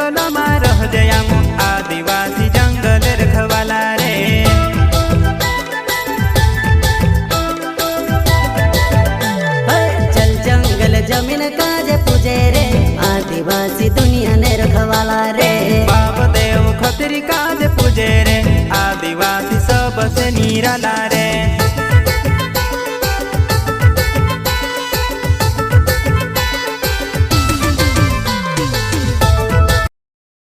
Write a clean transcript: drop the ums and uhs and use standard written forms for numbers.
जंगल में रह जयाम आदिवासी जंगल रखवाला रे। चल जंगल जमीन काजे पूजे रे आदिवासी दुनिया ने रखवाला रे। बाप देव खतरी काज पूजे रे आदिवासी सबसे निराला रे।